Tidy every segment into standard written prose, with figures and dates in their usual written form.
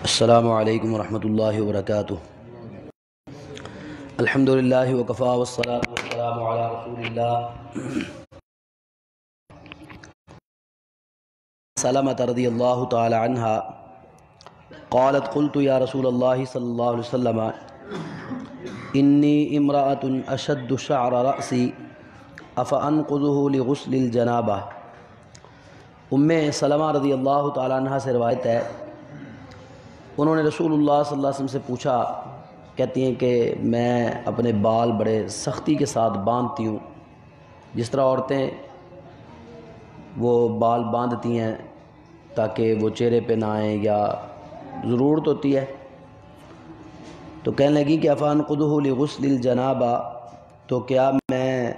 السلام علیکم ورحمۃ اللہ وبرکاتہ۔ الحمدللہ وکفی والصلاۃ والسلام علی رسول اللہ۔ سلمۃ رضی اللہ تعالی عنہا قالت قلت یا رسول اللہ صلی اللہ علیہ وسلم انی امرأۃ اشد شعر رأسی افانقضہ لغسل الجنابہ۔ سلمہ رضی اللہ تعالی عنہ سے روایت ہے، انہوں نے رسول اللہ صلی اللہ علیہ وسلم سے پوچھا، کہتی ہیں کہ میں اپنے بال بڑے سختی کے ساتھ باندھتی ہوں، جس طرح عورتیں وہ بال باندھتی ہیں تاکہ وہ چہرے پہ نہ آئیں یا ضرورت ہوتی ہے۔ تو کہنے لگی کہ افانقضہ لغسل الجنابہ، تو کیا میں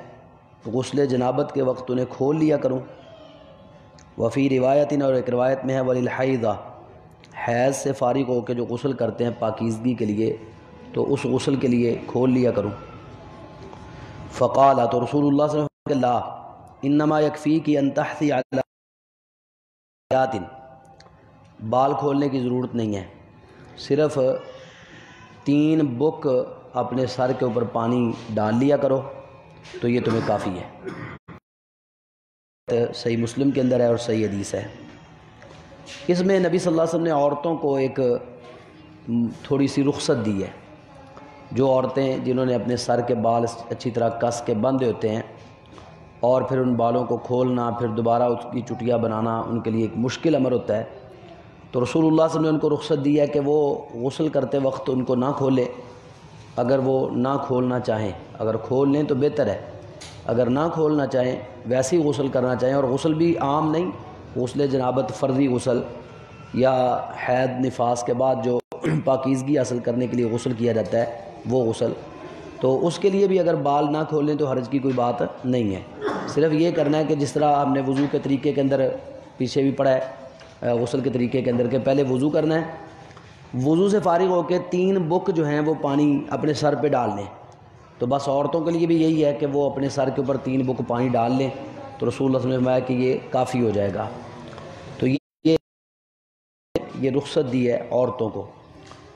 غسل جنابت کے وقت انہیں کھول لیا کروں؟ وفی روایت، اور ایک روایت میں ہے وللحیضہ، حیض سے فارغ ہو کے جو غسل کرتے ہیں پاکیزگی کے لیے، تو اس غسل کے لیے کھول لیا کروں۔ فقال، تو رسول اللہ صلی اللہ علیہ وسلم لا انما یکفیک ان تحثی علی آیات، بال کھولنے کی ضرورت نہیں ہے، صرف 3 بک اپنے سر کے اوپر پانی ڈال لیا کرو تو یہ تمہیں کافی ہے۔ صحیح مسلم کے اندر ہے اور صحیح حدیث ہے۔ اس میں نبی صلی اللہ علیہ وسلم نے عورتوں کو ایک تھوڑی سی رخصت دی ہے۔ جو عورتیں جنہوں نے اپنے سر کے بال اچھی طرح کس کے بندھے ہوتے ہیں اور پھر ان بالوں کو کھولنا، پھر دوبارہ اس کی چٹیاں بنانا ان کے لیے ایک مشکل امر ہوتا ہے، تو رسول اللہ صلی اللہ علیہ وسلم نے ان کو رخصت دی ہے کہ وہ غسل کرتے وقت ان کو نہ کھولے۔ اگر وہ نہ کھولنا چاہیں، اگر کھول لیں تو بہتر ہے، اگر نہ کھولنا چاہیں ویسے ہی غسل کرنا چاہیں، اور غسل بھی عام نہیں، غسل جنابت فرضی غسل یا حید نفاس کے بعد جو پاکیزگی حاصل کرنے کے لیے غسل کیا جاتا ہے وہ غسل، تو اس کے لیے بھی اگر بال نہ کھولیں تو حرج کی کوئی بات نہیں ہے۔ صرف یہ کرنا ہے کہ جس طرح ہم نے وضو کے طریقے کے اندر پیچھے بھی پڑھا ہے، غسل کے طریقے کے اندر کہ پہلے وضو کرنا ہے، وضو سے فارغ ہو کے 3 بک جو ہیں وہ پانی اپنے سر پہ ڈال لیں، تو بس عورتوں کے لیے بھی یہی ہے کہ وہ اپنے سر کے اوپر 3 بک پانی ڈال لیں، تو رسول اللہ صلی اللہ علیہ وسلم نے فرمایا کہ یہ کافی ہو جائے گا۔ تو یہ رخصت دی ہے عورتوں کو۔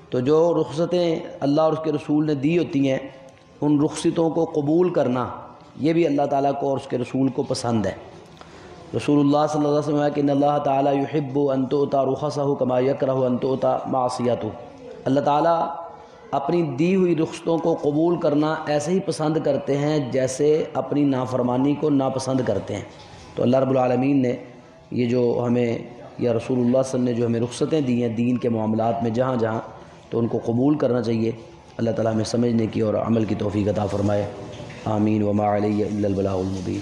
تو جو رخصتیں اللہ اور اس کے رسول نے دی ہوتی ہیں، ان رخصتوں کو قبول کرنا یہ بھی اللہ تعالیٰ کو اور اس کے رسول کو پسند ہے۔ رسول اللہ صلی اللہ علیہ وسلم کہ ان اللہ تعالیٰ یحب ان تؤتی رخصہ کما یکرہ ان تؤتی معصیتہ، اللہ تعالیٰ اپنی دی ہوئی رخصتوں کو قبول کرنا ایسے ہی پسند کرتے ہیں جیسے اپنی نافرمانی کو ناپسند کرتے ہیں۔ تو اللہ رب العالمین نے یہ جو ہمیں یا رسول اللہ صلی اللہ علیہ وسلم نے جو ہمیں رخصتیں دی ہیں دین کے معاملات میں جہاں جہاں، تو ان کو قبول کرنا چاہیے۔ اللہ تعالیٰ ہمیں سمجھنے کی اور عمل کی توفیق عطا فرمائے۔ آمین۔ وما علیہ الا البلاغ المبین۔